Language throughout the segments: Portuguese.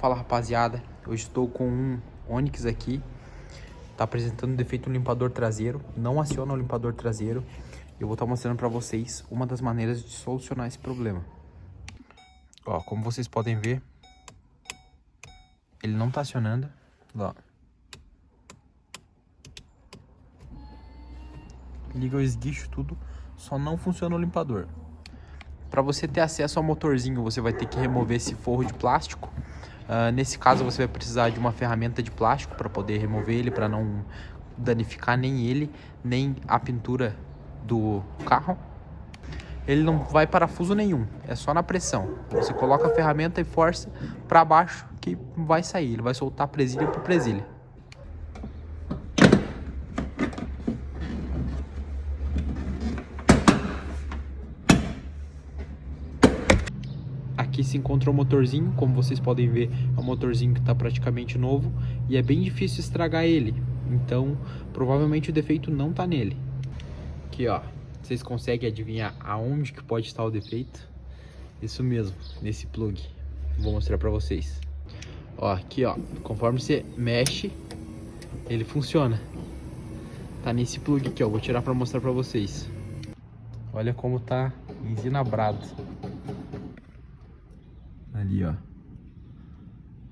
Fala rapaziada, hoje estou com um Onix aqui. Tá apresentando defeito no limpador traseiro, não aciona o limpador traseiro. Eu vou estar mostrando para vocês uma das maneiras de solucionar esse problema. Ó, como vocês podem ver, ele não tá acionando. Ó. Liga o esguicho, tudo, só não funciona o limpador. Para você ter acesso ao motorzinho, você vai ter que remover esse forro de plástico. Nesse caso, você vai precisar de uma ferramenta de plástico para poder remover ele, para não danificar nem ele, nem a pintura do carro. Ele não vai parafuso nenhum, é só na pressão. Você coloca a ferramenta e força para baixo que vai sair. Ele vai soltar presilha por presilha. Aqui se encontra o motorzinho, como vocês podem ver, é um motorzinho que está praticamente novo e é bem difícil estragar ele, então provavelmente o defeito não está nele. Aqui ó, vocês conseguem adivinhar aonde que pode estar o defeito? Isso mesmo, nesse plug, vou mostrar para vocês. Ó, aqui ó, conforme você mexe, ele funciona. Tá nesse plug aqui ó, vou tirar para mostrar para vocês. Olha como tá enzinabrado. Ali, ó.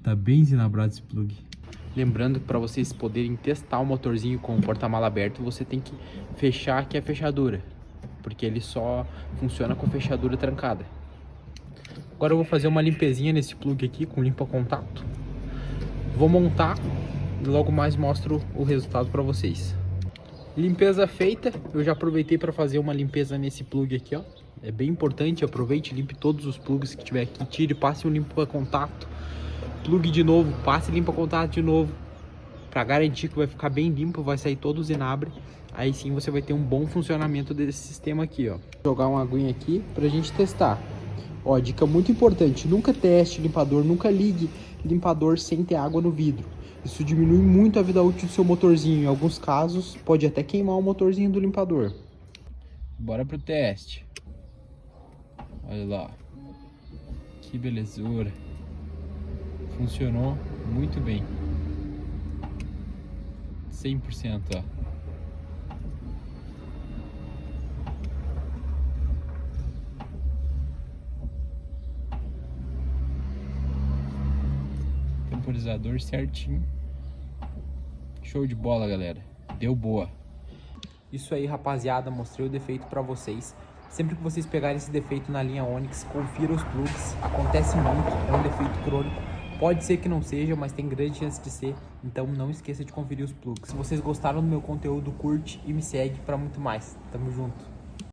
Tá bem enzinabrado esse plug. Lembrando que para vocês poderem testar o motorzinho com o porta-mala aberto, você tem que fechar aqui a fechadura, porque ele só funciona com a fechadura trancada. Agora eu vou fazer uma limpezinha nesse plug aqui com limpa-contato. Vou montar e logo mais mostro o resultado para vocês. Limpeza feita, eu já aproveitei para fazer uma limpeza nesse plug aqui, ó. É bem importante, aproveite, limpe todos os plugs que tiver aqui, tire, passe um limpa-contato, plug de novo, passe limpa-contato de novo, para garantir que vai ficar bem limpo, vai sair todo o zinabre. Aí sim você vai ter um bom funcionamento desse sistema aqui, ó. Vou jogar uma aguinha aqui pra gente testar. Ó, dica muito importante, nunca teste limpador, nunca ligue limpador sem ter água no vidro. Isso diminui muito a vida útil do seu motorzinho, em alguns casos pode até queimar o motorzinho do limpador. Bora pro teste. Olha lá, que belezura, funcionou muito bem, 100%, ó. Temporizador certinho, show de bola galera, deu boa. Isso aí rapaziada, mostrei o defeito para vocês. Sempre que vocês pegarem esse defeito na linha Onix, confira os plugs, acontece muito, é um defeito crônico. Pode ser que não seja, mas tem grande chance de ser, então não esqueça de conferir os plugs. Se vocês gostaram do meu conteúdo, curte e me segue para muito mais. Tamo junto.